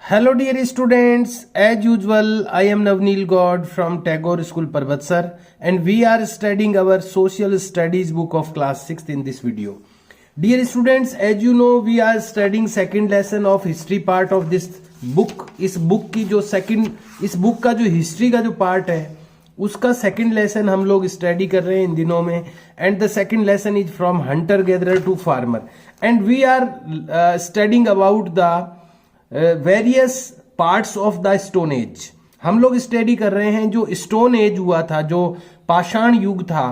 Hello dear students, as usual I am Navneel God from Tagore School Parvatsar and we are studying our social studies book of class 6th in this video. Dear students, as you know we are studying second lesson of history part of this book. इस book की जो इस book का जो history का जो part है उसका सेकंड लेसन हम लोग स्टडी कर रहे हैं इन दिनों में and the second lesson is from hunter gatherer to farmer and we are studying about the various parts of the stone age. हम लोग स्टडी कर रहे हैं जो स्टोन एज हुआ था, जो पाषाण युग था,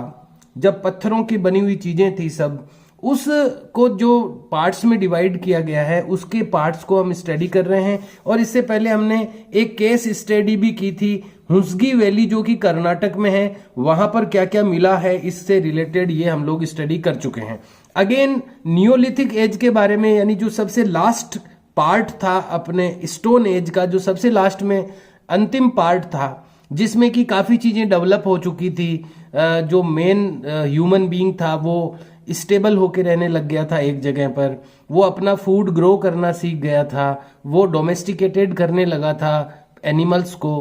जब पत्थरों की बनी हुई चीजें थी सब, उसको जो पार्ट्स में डिवाइड किया गया है उसके पार्ट्स को हम स्टडी कर रहे हैं. और इससे पहले हमने एक केस स्टडी भी की थी हुंसगी वैली जो कि कर्नाटक में है, वहां पर क्या क्या मिला है इससे रिलेटेड ये हम लोग स्टडी कर चुके हैं. अगेन नियोलिथिक एज के बारे में, यानी जो सबसे लास्ट पार्ट था अपने स्टोन एज का, जो सबसे लास्ट में अंतिम पार्ट था जिसमें कि काफी चीजें डेवलप हो चुकी थी. जो मेन ह्यूमन बीइंग था वो स्टेबल होके रहने लग गया था एक जगह पर, वो अपना फूड ग्रो करना सीख गया था, वो डोमेस्टिकेटेड करने लगा था एनिमल्स को.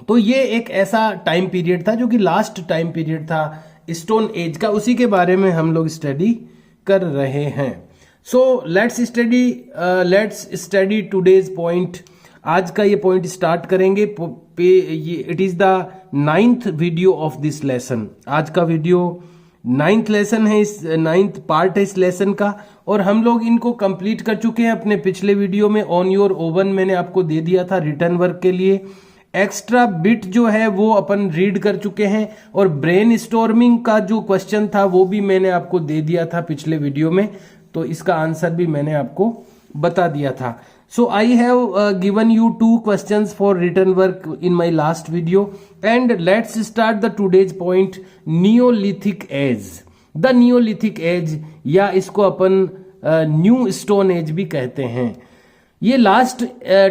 तो ये एक ऐसा टाइम पीरियड था जो कि लास्ट टाइम पीरियड था स्टोन एज का, उसी के बारे में हम लोग स्टडी कर रहे हैं. So let's study today's point. आज का ये पॉइंट स्टार्ट करेंगे. It is the 9th video of this lesson. आज का वीडियो 9th लेसन है, इस 9th पार्ट है इस लेसन का, और हम लोग इनको कंप्लीट कर चुके हैं. अपने पिछले वीडियो में ऑन योर ओवन मैंने आपको दे दिया था रिटर्न वर्क के लिए. एक्स्ट्रा बिट जो है वो अपन रीड कर चुके हैं, और ब्रेन स्टॉर्मिंग का जो क्वेश्चन था वो भी मैंने आपको दे दिया था पिछले वीडियो में, तो इसका आंसर भी मैंने आपको बता दिया था. So I have given you 2 questions for return work in my last video and let's start the today's point. Neolithic age. The Neolithic age, या इसको अपन न्यू स्टोन एज भी कहते हैं. ये लास्ट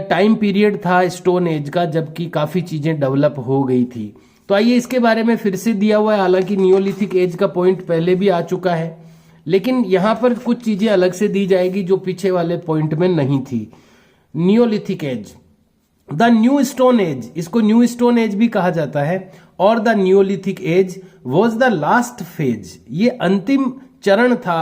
टाइम पीरियड था स्टोन एज का जबकि काफी चीजें डेवलप हो गई थी. तो आइए इसके बारे में फिर से दिया हुआ है. हालांकि नियोलिथिक एज का पॉइंट पहले भी आ चुका है, लेकिन यहां पर कुछ चीजें अलग से दी जाएगी जो पीछे वाले पॉइंट में नहीं थी. Neolithic age, the new stone age, इसको न्यू स्टोन एज भी कहा जाता है, और the Neolithic age was the last phase. ये अंतिम चरण था,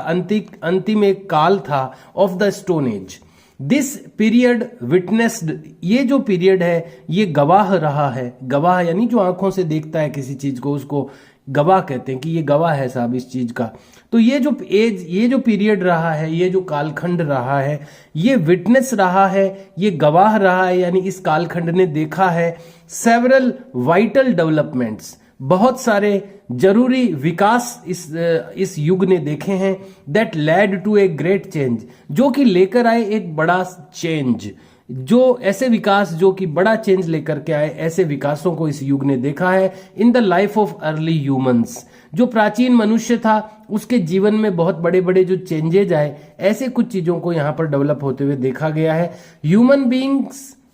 अंतिम एक काल था of the stone age. This period witnessed, ये जो पीरियड है ये गवाह रहा है. गवाह यानी जो आंखों से देखता है किसी चीज को, उसको गवाह कहते हैं कि ये गवाह है साहब इस चीज का. तो ये जो एज, ये जो पीरियड रहा है, ये जो कालखंड रहा है, ये विटनेस रहा है, ये गवाह रहा है, यानी इस कालखंड ने देखा है सेवरल वाइटल डेवलपमेंट्स, बहुत सारे जरूरी विकास इस युग ने देखे हैं. That led to a great change, जो कि लेकर आए एक बड़ा चेंज, जो ऐसे विकास जो कि बड़ा चेंज लेकर के आए, ऐसे विकासों को इस युग ने देखा है. In the life of early humans, जो प्राचीन मनुष्य था उसके जीवन में बहुत बड़े बड़े जो चेंजेज आए, ऐसे कुछ चीजों को यहां पर डेवलप होते हुए देखा गया है.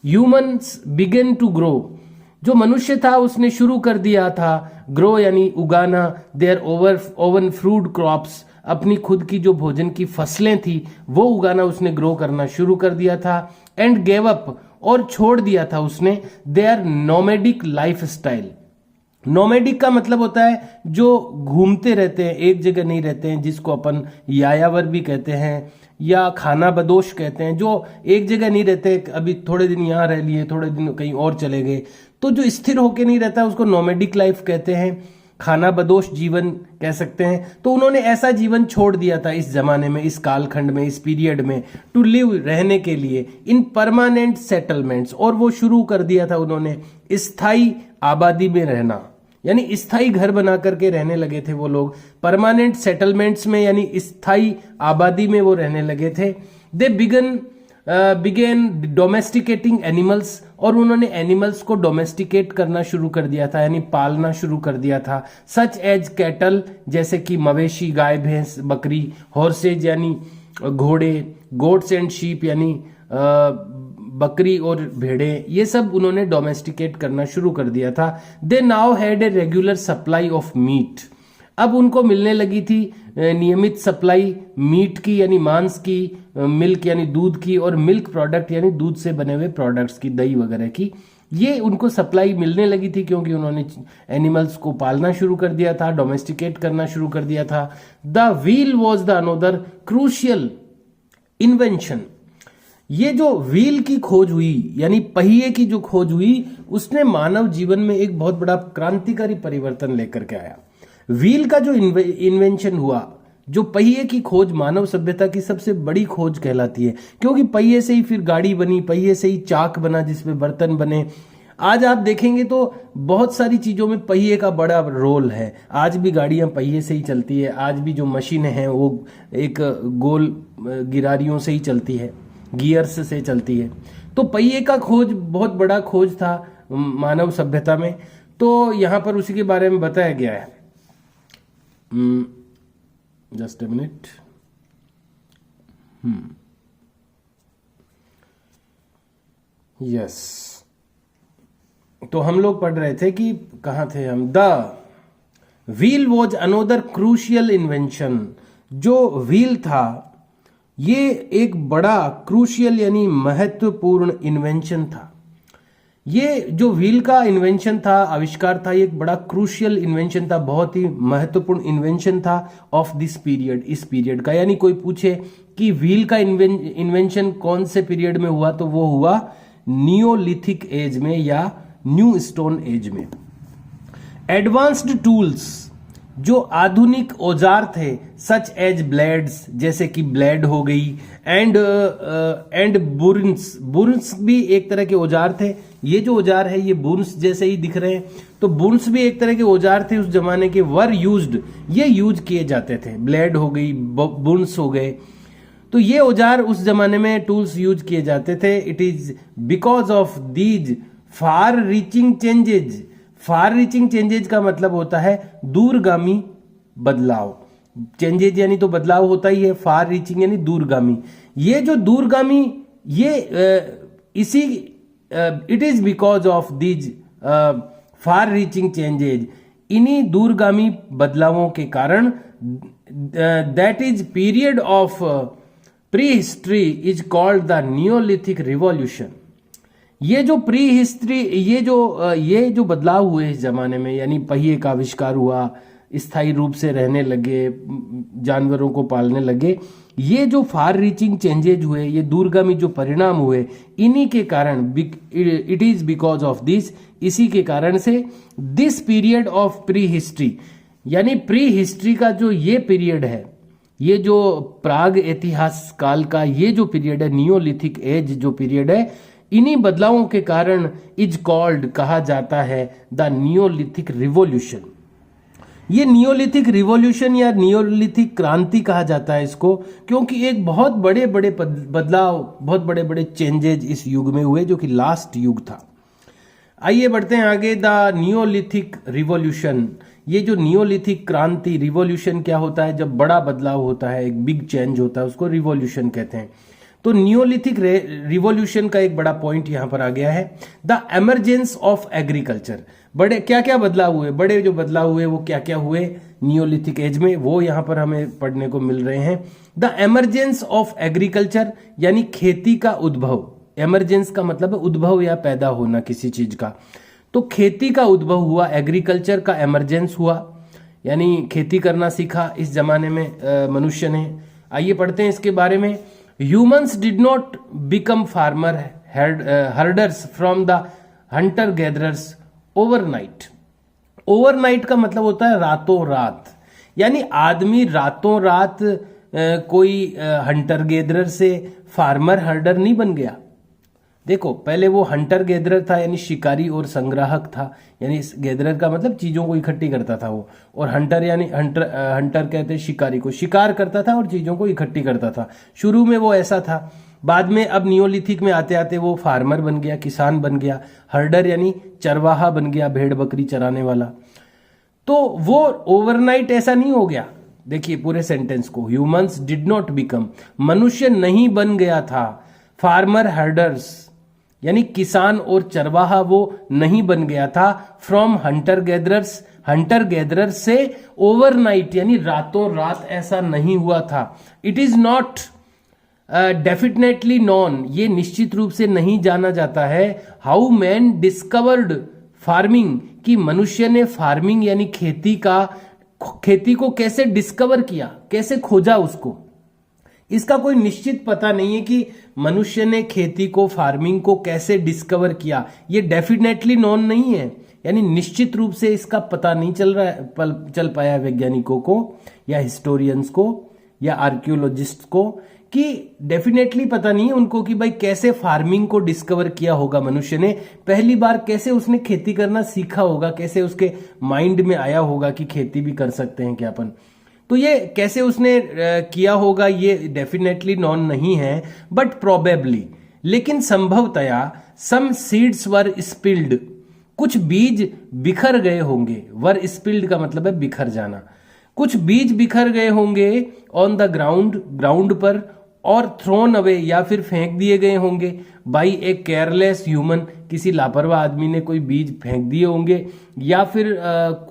ह्यूमंस बिगन टू ग्रो, जो मनुष्य था उसने शुरू कर दिया था ग्रो यानी उगाना. देयर ओवन फ्रूट क्रॉप्स, अपनी खुद की जो भोजन की फसलें थी वो उगाना उसने ग्रो करना शुरू कर दिया था. एंड गेव अप, और छोड़ दिया था उसने their nomadic lifestyle. Nomadic का मतलब होता है जो घूमते रहते हैं, एक जगह नहीं रहते हैं, जिसको अपन यायावर भी कहते हैं या खाना बदोश कहते हैं, जो एक जगह नहीं रहते, अभी थोड़े दिन यहाँ रह लिए, थोड़े दिन कहीं और चले गए, तो जो स्थिर होके नहीं रहता उसको नोमैडिक लाइफ कहते हैं, खाना बदोश जीवन कह सकते हैं. तो उन्होंने ऐसा जीवन छोड़ दिया था इस जमाने में, इस कालखंड में, इस पीरियड में, टू लिव, रहने के लिए, इन परमानेंट सेटलमेंट्स, और वो शुरू कर दिया था उन्होंने स्थायी आबादी में रहना, यानी स्थायी घर बना करके रहने लगे थे वो लोग. परमानेंट सेटलमेंट्स में यानी स्थायी आबादी में वो रहने लगे थे. दे बिगेन डोमेस्टिकेटिंग एनिमल्स, और उन्होंने एनिमल्स को डोमेस्टिकेट करना शुरू कर दिया था, यानी पालना शुरू कर दिया था. सच एज कैटल, जैसे कि मवेशी, गाय भैंस बकरी, हॉर्सेज यानी घोड़े, गोट्स एंड शीप यानी बकरी और भेड़े, ये सब उन्होंने डोमेस्टिकेट करना शुरू कर दिया था. They now had a regular supply of meat, अब उनको मिलने लगी थी नियमित सप्लाई मीट की यानी मांस की, मिल्क यानी दूध की, और मिल्क प्रोडक्ट यानी दूध से बने हुए प्रोडक्ट्स की, दही वगैरह की, ये उनको सप्लाई मिलने लगी थी क्योंकि उन्होंने एनिमल्स को पालना शुरू कर दिया था, डोमेस्टिकेट करना शुरू कर दिया था। The wheel was the another crucial invention. ये जो व्हील की खोज हुई यानी पहिए की जो खोज हुई, उसने मानव जीवन में एक बहुत बड़ा क्रांतिकारी परिवर्तन लेकर के आया। व्हील का जो इन्वेंशन हुआ, जो पहिए की खोज मानव सभ्यता की सबसे बड़ी खोज कहलाती है, क्योंकि पहिए से ही फिर गाड़ी बनी, पहिए से ही चाक बना जिसमें बर्तन बने। आज आप देखेंगे तो बहुत सारी चीजों में पहिए का बड़ा रोल है। आज भी गाड़ियां पहिए से ही चलती है, आज भी जो मशीनें हैं वो एक गोल गिरारियों से ही चलती है, गियर्स से चलती है। तो पहिए का खोज बहुत बड़ा खोज था मानव सभ्यता में। तो यहां पर उसी के बारे में बताया गया है। Just a minute. यस, तो हम लोग पढ़ रहे थे कि कहां थे हम। The wheel was another crucial invention. जो व्हील था ये एक बड़ा क्रूशियल यानी महत्वपूर्ण इन्वेंशन था। ये जो व्हील का इन्वेंशन था, आविष्कार था, ये एक बड़ा क्रूशियल इन्वेंशन था, बहुत ही महत्वपूर्ण इन्वेंशन था ऑफ दिस पीरियड, इस पीरियड का। यानी कोई पूछे कि व्हील का इन्वेंशन कौन से पीरियड में हुआ, तो वो हुआ नियोलिथिक एज में या न्यू स्टोन एज में। एडवांस्ड टूल्स, जो आधुनिक औजार थे, सच एज ब्लेड्स, जैसे कि ब्लेड हो गई, एंड बुर्न्स। बुर्न्स भी एक तरह के औजार थे। ये जो औजार है ये बुर्न्स जैसे ही दिख रहे हैं, तो बुर्न्स भी एक तरह के औजार थे उस जमाने के, वर यूज्ड, ये यूज किए जाते थे। ब्लेड हो गई, बुर्न्स हो गए, तो ये औजार उस जमाने में टूल्स यूज किए जाते थे। It is because of these far reaching changes. Far reaching changes का मतलब होता है दूरगामी बदलाव। चेंजेज यानी तो बदलाव होता ही है, फार रीचिंग यानी दूरगामी। ये जो दूरगामी, ये इसी it is because of these far reaching changes, इन्हीं दूरगामी बदलावों के कारण, that is period of pre history is called the Neolithic revolution. ये जो प्री हिस्ट्री, ये जो बदलाव हुए इस जमाने में, यानी पहिए का आविष्कार हुआ, स्थायी रूप से रहने लगे, जानवरों को पालने लगे, ये जो फार रीचिंग चेंजेज हुए, ये दूरगामी जो परिणाम हुए, इन्हीं के कारण, it is because of this, इसी के कारण से this period of pre history, यानी प्री हिस्ट्री का जो ये पीरियड है, ये जो प्राग इतिहास काल का ये जो पीरियड है, नियोलिथिक एज जो पीरियड है, इन्हीं बदलावों के कारण इज कॉल्ड, कहा जाता है, द नियोलिथिक रिवॉल्यूशन। ये नियोलिथिक रिवॉल्यूशन या नियोलिथिक क्रांति कहा जाता है इसको, क्योंकि एक बहुत बड़े बड़े बदलाव, बहुत बड़े बड़े चेंजेज इस युग में हुए, जो कि लास्ट युग था। आइए बढ़ते हैं आगे। द नियोलिथिक रिवॉल्यूशन, ये जो नियोलिथिक क्रांति, रिवॉल्यूशन क्या होता है, जब बड़ा बदलाव होता है, एक बिग चेंज होता है, उसको रिवॉल्यूशन कहते हैं। तो नियोलिथिक रिवॉल्यूशन का एक बड़ा पॉइंट यहां पर आ गया है, द एमरजेंस ऑफ एग्रीकल्चर। बड़े क्या क्या बदलाव हुए, बड़े जो बदलाव हुए वो क्या क्या हुए नियोलिथिक एज में, वो यहां पर हमें पढ़ने को मिल रहे हैं। द एमरजेंस ऑफ एग्रीकल्चर यानी खेती का उद्भव। एमरजेंस का मतलब है उद्भव या पैदा होना किसी चीज का। तो खेती का उद्भव हुआ, एग्रीकल्चर का एमरजेंस हुआ, यानी खेती करना सीखा इस जमाने में मनुष्य ने। आइए पढ़ते हैं इसके बारे में। Humans did not become farmer herders from the hunter gatherers overnight. Overnight का मतलब होता है रातों रात, यानी आदमी रातों रात कोई हंटर गैदरर से फार्मर हर्डर नहीं बन गया। देखो, पहले वो हंटर गैदरर था, यानी शिकारी और संग्राहक था, यानी गैदरर का मतलब चीजों को इकट्ठी करता था वो, और हंटर यानी हंटर कहते हैं शिकारी को, शिकार करता था और चीजों को इकट्ठी करता था। शुरू में वो ऐसा था, बाद में अब नियोलिथिक में आते आते वो फार्मर बन गया, किसान बन गया। हर्डर यानी चरवाहा बन गया, भेड़ बकरी चराने वाला। तो वो ओवरनाइट ऐसा नहीं हो गया। देखिए पूरे सेंटेंस को, ह्यूमंस डिड नॉट बिकम, मनुष्य नहीं बन गया था, फार्मर हर्डर्स यानी किसान और चरवाहा वो नहीं बन गया था, from Hunter gatherers, Hunter gatherer से ओवरनाइट, यानी रातों रात ऐसा नहीं हुआ था। It is not definitely non, ये निश्चित रूप से नहीं जाना जाता है, हाउ मैन डिस्कवर्ड फार्मिंग, कि मनुष्य ने फार्मिंग यानी खेती को कैसे डिस्कवर किया, कैसे खोजा उसको। इसका कोई निश्चित पता नहीं है कि मनुष्य ने खेती को, फार्मिंग को कैसे डिस्कवर किया। ये डेफिनेटली नॉन नहीं है, यानी निश्चित रूप से इसका पता नहीं चल पाया वैज्ञानिकों को या हिस्टोरियंस को या आर्कियोलॉजिस्ट को, कि डेफिनेटली पता नहीं है उनको कि भाई कैसे फार्मिंग को डिस्कवर किया होगा मनुष्य ने, पहली बार कैसे उसने खेती करना सीखा होगा, कैसे उसके माइंड में आया होगा कि खेती भी कर सकते हैं क्या अपन। तो ये कैसे उसने किया होगा ये डेफिनेटली नॉन नहीं है, बट प्रोबेबली, लेकिन संभवतया सम सीड्स वर स्पिल्ड, कुछ बीज बिखर गए होंगे। वर स्पिल्ड का मतलब है बिखर जाना। कुछ बीज बिखर गए होंगे ऑन द ग्राउंड पर, और थ्रोन अवे, या फिर फेंक दिए गए होंगे बाई ए केयरलेस ह्यूमन, किसी लापरवाह आदमी ने कोई बीज फेंक दिए होंगे, या फिर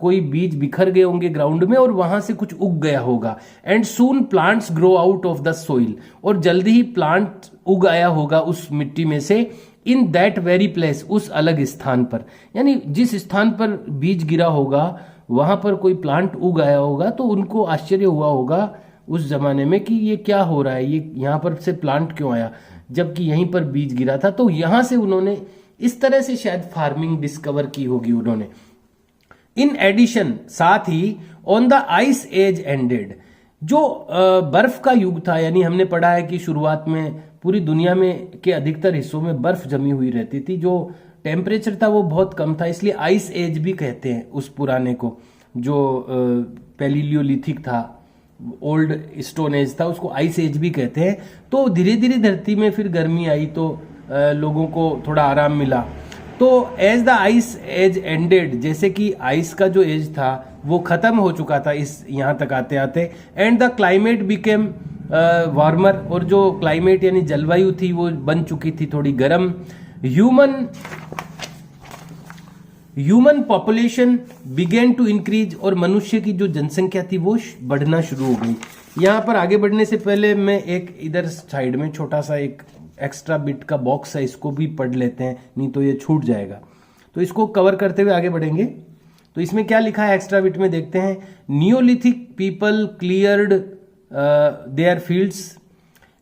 कोई बीज बिखर गए होंगे ग्राउंड में और वहां से कुछ उग गया होगा। And soon plants grow out of the soil, और जल्दी ही प्लांट उग आया होगा उस मिट्टी में से, इन दैट वेरी प्लेस, उस अलग स्थान पर, यानी जिस स्थान पर बीज गिरा होगा वहां पर कोई प्लांट उग आया होगा। तो उनको आश्चर्य हुआ होगा उस जमाने में कि ये क्या हो रहा है, ये यहाँ पर से प्लांट क्यों आया जबकि यहीं पर बीज गिरा था। तो यहां से उन्होंने इस तरह से शायद फार्मिंग डिस्कवर की होगी उन्होंने। इन एडिशन, साथ ही on the ice age ended, जो बर्फ का युग था, यानी हमने पढ़ा है कि शुरुआत में पूरी दुनिया में के अधिकतर हिस्सों में बर्फ जमी हुई रहती थी, जो टेम्परेचर था वो बहुत कम था, इसलिए आइस एज भी कहते हैं उस पुराने को, जो पैलियोलिथिक था, ओल्ड स्टोन एज था, उसको आइस एज भी कहते हैं। तो धीरे धीरे धरती में फिर गर्मी आई तो लोगों को थोड़ा आराम मिला। तो as the ice age ended, जैसे कि आइस का जो एज था वो खत्म हो चुका था इस यहाँ तक आते आते, and the climate became warmer, और जो क्लाइमेट यानी जलवायु थी वो बन चुकी थी थोड़ी गर्म। Human population began to increase, और मनुष्य की जो जनसंख्या थी वो बढ़ना शुरू हो गई। यहाँ पर आगे बढ़ने से पहले मैं एक इधर साइड में छोटा सा एक एक्स्ट्रा बिट का बॉक्स है, इसको भी पढ़ लेते हैं, नहीं तो ये छूट जाएगा। तो इसको कवर करते हुए आगे बढ़ेंगे। तो इसमें क्या लिखा है एक्स्ट्रा बिट में देखते हैं। Neolithic people cleared there fields.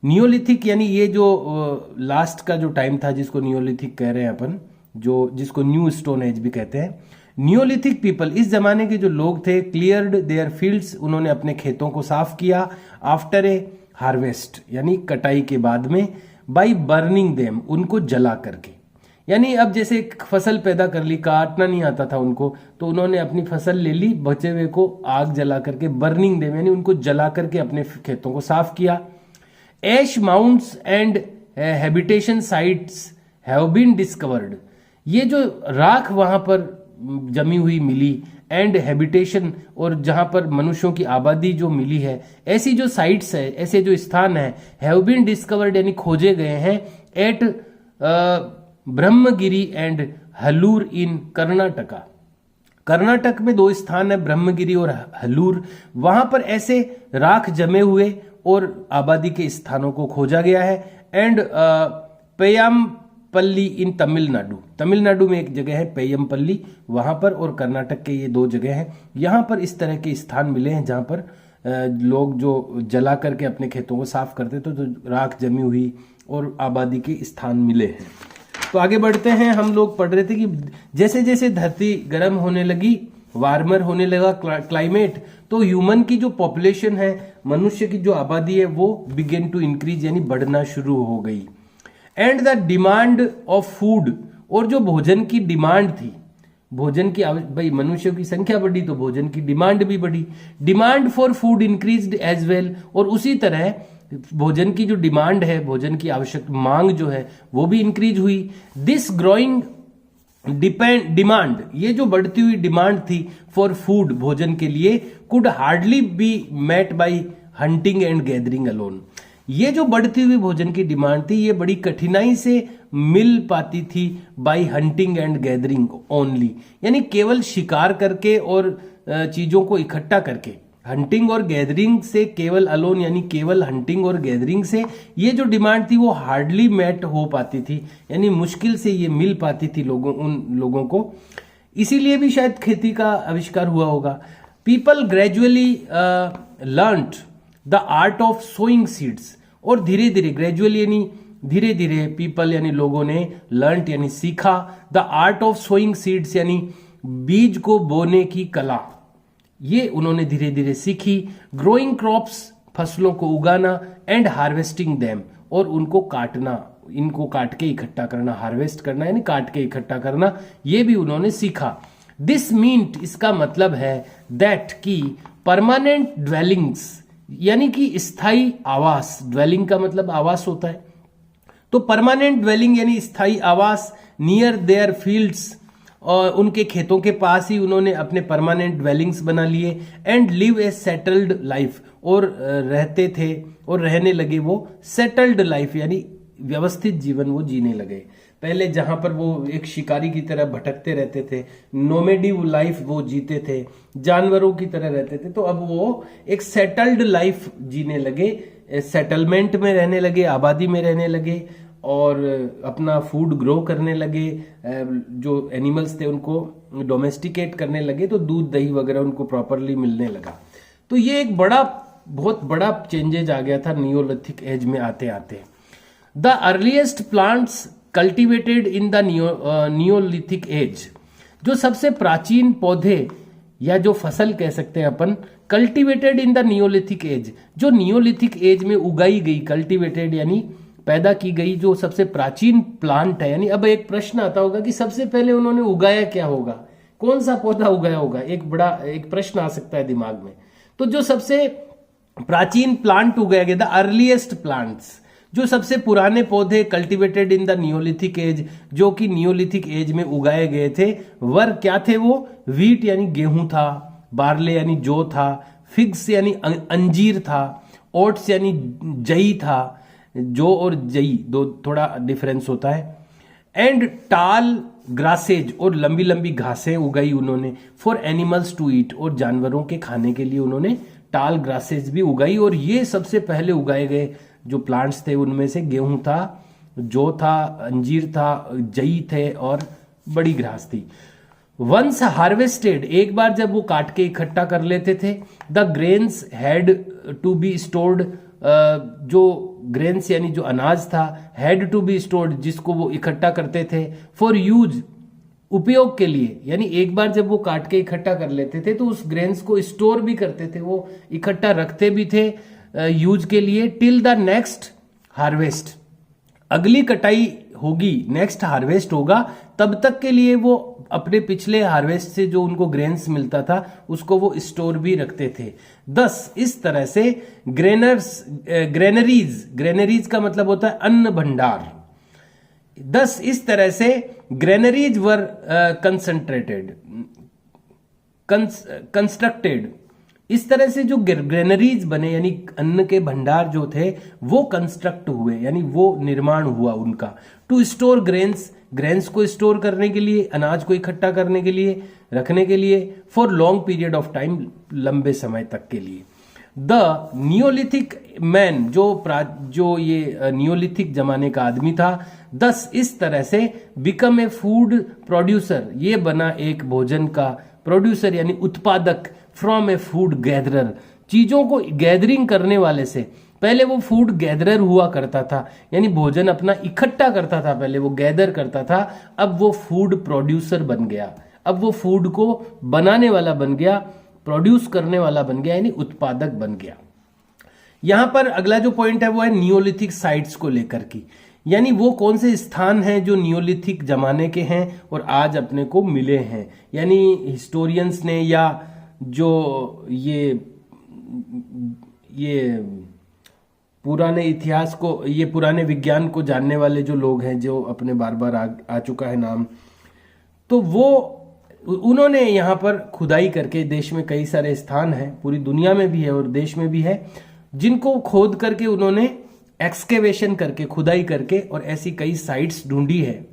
Neolithic यानी ये जो लास्ट का जो टाइम था जिसको नियोलिथिक कह रहे हैं अपन, जो जिसको न्यू स्टोन एज भी कहते हैं। नियोलिथिक पीपल, इस जमाने के जो लोग थे, क्लियर्ड देयर फील्ड्स, उन्होंने अपने खेतों को साफ किया। आफ्टर ए हार्वेस्ट, यानी कटाई के बाद में। बाई बर्निंग देम, उनको जला करके, यानी अब जैसे एक फसल पैदा कर ली, काटना नहीं आता था उनको, तो उन्होंने अपनी फसल ले ली, बचे हुए को आग जला करके, बर्निंग देम यानी उनको जला करके अपने खेतों को साफ किया। Ash mounts and habitation sites have been discovered, ये जो राख वहां पर जमी हुई मिली, एंड हैबिटेशन, और जहां पर मनुष्यों की आबादी जो मिली है, ऐसी जो साइट्स है, ऐसे जो स्थान है, हैव बीन डिस्कवर्ड यानी खोजे गए हैं, एट ब्रह्मगिरी एंड हलूर इन कर्नाटका। कर्नाटक में दो स्थान है, ब्रह्मगिरी और हलूर, वहां पर ऐसे राख जमे हुए और आबादी के स्थानों को खोजा गया है। एंड पेयमपल्ली इन तमिलनाडु, तमिलनाडु में एक जगह है पेयमपल्ली, वहां पर, और कर्नाटक के ये दो जगह हैं। यहां पर इस तरह के स्थान मिले हैं जहां पर लोग जो जला करके अपने खेतों को साफ करते तो राख जमी हुई और आबादी के स्थान मिले हैं। तो आगे बढ़ते हैं। हम लोग पढ़ रहे थे कि जैसे जैसे धरती गर्म होने लगी, वार्मर होने लगा क्लाइमेट, तो ह्यूमन की जो पॉपुलेशन है, मनुष्य की जो आबादी है, वो बिगेन टू इंक्रीज यानी बढ़ना शुरू हो गई। And the demand of food, और जो भोजन की डिमांड थी, भोजन की, भाई मनुष्यों की संख्या बढ़ी तो भोजन की डिमांड भी बढ़ी। Demand for food increased as well, और उसी तरह भोजन की जो डिमांड है, भोजन की आवश्यक मांग जो है वो भी इंक्रीज हुई। दिस ग्रोइंग डिमांड, ये जो बढ़ती हुई डिमांड थी फॉर फूड, भोजन के लिए, could hardly be met by hunting and gathering alone. ये जो बढ़ती हुई भोजन की डिमांड थी, ये बड़ी कठिनाई से मिल पाती थी bye hunting and gathering only, यानी केवल शिकार करके और चीजों को इकट्ठा करके। हंटिंग और गैदरिंग से केवल अलोन, यानी केवल हंटिंग और गैदरिंग से ये जो डिमांड थी वो हार्डली मेट हो पाती थी, यानी मुश्किल से ये मिल पाती थी उन लोगों को। इसीलिए भी शायद खेती का आविष्कार हुआ होगा। People gradually learned the art of sowing seeds, और धीरे धीरे, ग्रेजुअली यानी धीरे धीरे, पीपल यानी लोगों ने, लर्नड यानी सीखा, the art of sowing seeds यानी बीज को बोने की कला, ये उन्होंने धीरे धीरे सीखी। ग्रोइंग क्रॉप्स, फसलों को उगाना, एंड हार्वेस्टिंग देम, और उनको काटना, इनको काट के इकट्ठा करना, हार्वेस्ट करना यानी काट के इकट्ठा करना, ये भी उन्होंने सीखा। दिस मीन्ट, इसका मतलब है दैट की परमानेंट ड्वेलिंग्स, यानी कि स्थायी आवास, ड्वेलिंग का मतलब आवास होता है, तो परमानेंट ड्वेलिंग यानी स्थायी आवास, नियर देयर फील्ड्स, और उनके खेतों के पास ही उन्होंने अपने परमानेंट ड्वेलिंग्स बना लिए। And live A settled life, और रहते थे और रहने लगे वो सेटल्ड लाइफ, यानी व्यवस्थित जीवन वो जीने लगे। पहले जहां पर वो एक शिकारी की तरह भटकते रहते थे, नोमेडिव लाइफ वो जीते थे, जानवरों की तरह रहते थे, तो अब वो एक सेटल्ड लाइफ जीने लगे, सेटलमेंट में रहने लगे, आबादी में रहने लगे, और अपना फूड ग्रो करने लगे। जो एनिमल्स थे उनको डोमेस्टिकेट करने लगे, तो दूध दही वगैरह उनको प्रॉपरली मिलने लगा। तो ये एक बहुत बड़ा चेंजेज आ गया था नियोलिथिक एज में आते आते। The earliest plants cultivated in the Neolithic age, जो सबसे प्राचीन पौधे या जो फसल कह सकते हैं अपन, cultivated in the Neolithic age, जो नियोलिथिक एज में उगाई गई, कल्टिवेटेड यानी पैदा की गई, जो सबसे प्राचीन प्लांट है। यानी अब एक प्रश्न आता होगा कि सबसे पहले उन्होंने उगाया क्या होगा, कौन सा पौधा उगाया होगा, एक प्रश्न आ सकता है दिमाग में। तो जो सबसे प्राचीन प्लांट उगाया गया, द अर्लीस्ट प्लांट्स, जो सबसे पुराने पौधे cultivated in the Neolithic age, जो कि नियोलिथिक एज में उगाए गए थे, वर क्या थे वो, व्हीट यानी गेहूं था, बार्ले यानी जौ था, फिग्स यानी अंजीर था, ओट्स यानी जई था, जौ और जई दो थोड़ा डिफरेंस होता है, एंड टाल ग्रासेज, और लंबी लंबी घासें उगाई उन्होंने, फॉर एनिमल्स टू ईट, और जानवरों के खाने के लिए उन्होंने टाल ग्रासेज भी उगाई। और ये सबसे पहले उगाए गए जो प्लांट्स थे उनमें से गेहूं था, जौ था, अंजीर था, जई थे और बड़ी घास थी। वंस हार्वेस्टेड, एक बार जब वो काट के इकट्ठा कर लेते थे, the grains had to be stored, जो ग्रेन्स यानी जो अनाज था, हैड टू बी स्टोर्ड, जिसको वो इकट्ठा करते थे, फॉर यूज, उपयोग के लिए, यानी एक बार जब वो काट के इकट्ठा कर लेते थे तो उस ग्रेन्स को स्टोर भी करते थे, वो इकट्ठा रखते भी थे यूज के लिए, टिल द नेक्स्ट हार्वेस्ट, अगली कटाई होगी, नेक्स्ट हार्वेस्ट होगा, तब तक के लिए वो अपने पिछले हार्वेस्ट से जो उनको ग्रेन्स मिलता था उसको वो स्टोर भी रखते थे। दस इस तरह से ग्रेनरीज का मतलब होता है अन्न भंडार, दस इस तरह से ग्रेनरीज वर कंस्ट्रक्टेड, इस तरह से जो ग्रेनरीज बने यानी अन्न के भंडार जो थे वो कंस्ट्रक्ट हुए, यानी वो निर्माण हुआ उनका, टू स्टोर ग्रेन्स को स्टोर करने के लिए, अनाज को इकट्ठा करने के लिए, रखने के लिए, for long period of time, लंबे समय तक के लिए। द नियोलिथिक मैन, जो ये नियोलिथिक जमाने का आदमी था, दस इस तरह से बिकम ए फूड प्रोड्यूसर, ये बना एक भोजन का प्रोड्यूसर यानी उत्पादक, फ्रॉम ए फूड गैदरर, चीजों को गैदरिंग करने वाले से। पहले वो फूड गैदरर हुआ करता था, यानी भोजन अपना इकट्ठा करता था, पहले वो गैदर करता था, अब वो फूड प्रोड्यूसर बन गया, अब वो फूड को बनाने वाला बन गया, प्रोड्यूस करने वाला बन गया, यानी उत्पादक बन गया। यहां पर अगला जो पॉइंट है वो है नियोलिथिक साइट्स को लेकर की, यानी वो कौन से स्थान हैं जो नियोलिथिक जमाने के हैं और आज अपने को मिले हैं, यानी हिस्टोरियंस ने या जो ये पुराने इतिहास को, ये पुराने विज्ञान को जानने वाले जो लोग हैं, जो अपने बार बार आ चुका है नाम, तो वो उन्होंने यहाँ पर खुदाई करके, देश में कई सारे स्थान हैं, पूरी दुनिया में भी है और देश में भी है, जिनको खोद करके उन्होंने एक्सकेवेशन करके, खुदाई करके, और ऐसी कई साइट्स ढूंढी है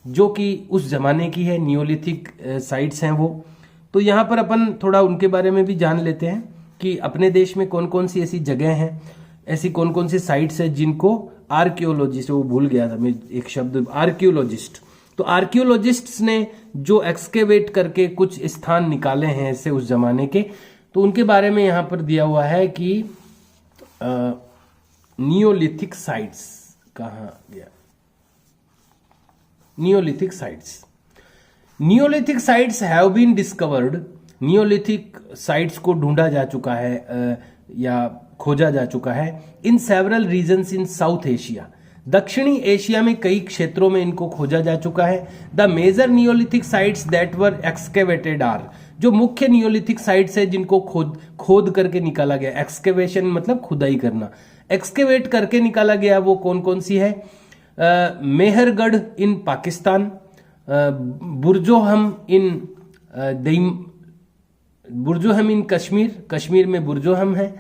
जो कि उस जमाने की है, नियोलिथिक साइट्स हैं वो। तो यहाँ पर अपन थोड़ा उनके बारे में भी जान लेते हैं कि अपने देश में कौन कौन सी ऐसी जगह हैं, ऐसी कौन कौन सी साइट्स हैं जिनको आर्कियोलॉजिस्ट, वो भूल गया था मैं एक शब्द, आर्कियोलॉजिस्ट। तो आर्कियोलॉजिस्ट्स ने जो एक्सकेवेट करके कुछ स्थान निकाले हैं ऐसे उस जमाने के, तो उनके बारे में यहाँ पर दिया हुआ है कि नियोलिथिक साइट्स कहाँ गया, Neolithic sites. Neolithic sites have been discovered, Neolithic sites को ढूंढा जा चुका है या खोजा जा चुका है in several regions in south Asia, दक्षिणी एशिया में कई क्षेत्रों में इनको खोजा जा चुका है। The major Neolithic sites that were excavated are, जो मुख्य नियोलिथिक साइट्स है जिनको खोद करके निकाला गया, एक्सकेवेशन मतलब खुदाई करना, एक्सकेवेट करके निकाला गया, वो कौन कौन सी है? मेहरगढ़ इन पाकिस्तान, बुर्जोहम इन कश्मीर, कश्मीर में बुर्जोहम है,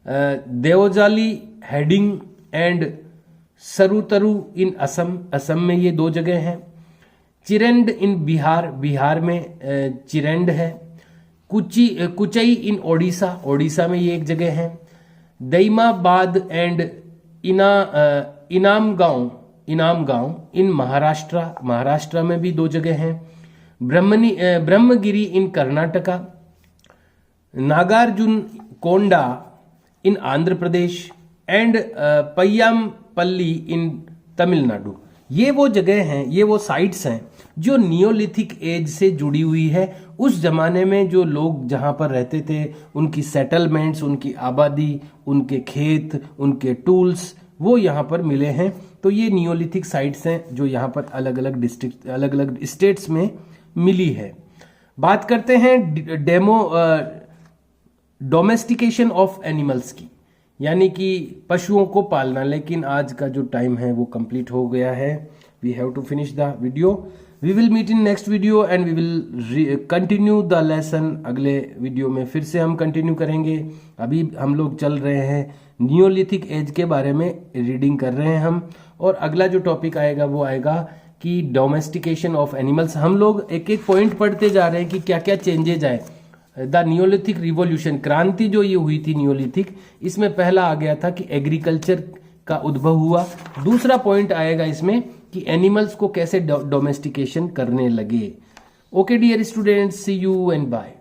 देओजाली हेडिंग एंड सरुतरु इन असम, असम में ये 2 जगह हैं, चिरेंड इन बिहार, बिहार में चिरेंड है, कुचई इन ओडिशा, ओडिशा में ये एक जगह है, दईमाबाद एंड इनामगांव इन महाराष्ट्र, महाराष्ट्र में भी 2 जगह हैं, ब्रह्मगिरी इन कर्नाटका, नागार्जुन कोंडा इन आंध्र प्रदेश एंड पय्यामपल्ली इन तमिलनाडु। ये वो जगह हैं, ये वो साइट्स हैं जो नियोलिथिक एज से जुड़ी हुई है। उस जमाने में जो लोग जहां पर रहते थे, उनकी सेटलमेंट्स, उनकी आबादी, उनके खेत, उनके टूल्स, वो यहाँ पर मिले हैं। तो ये नियोलिथिक साइट्स हैं जो यहाँ पर अलग अलग डिस्ट्रिक्ट, अलग अलग स्टेट्स में मिली है। बात करते हैं डोमेस्टिकेशन ऑफ एनिमल्स की, यानी कि पशुओं को पालना। लेकिन आज का जो टाइम है वो कंप्लीट हो गया है, we have to finish the video. We will meet in next video and we will continue the lesson. अगले वीडियो में फिर से हम कंटिन्यू करेंगे। अभी हम लोग चल रहे हैं नियोलिथिक एज के बारे में, रीडिंग कर रहे हैं हम, और अगला जो टॉपिक आएगा वो आएगा कि डोमेस्टिकेशन ऑफ एनिमल्स। हम लोग एक एक पॉइंट पढ़ते जा रहे हैं कि क्या क्या चेंजेज आए। द नियोलिथिक रिवॉल्यूशन, क्रांति जो ये हुई थी नियोलिथिक, इसमें पहला आ गया था कि एग्रीकल्चर का उद्भव हुआ। दूसरा पॉइंट आएगा इसमें कि एनिमल्स को कैसे डोमेस्टिकेशन करने लगे। Okay dear students, see you and bye.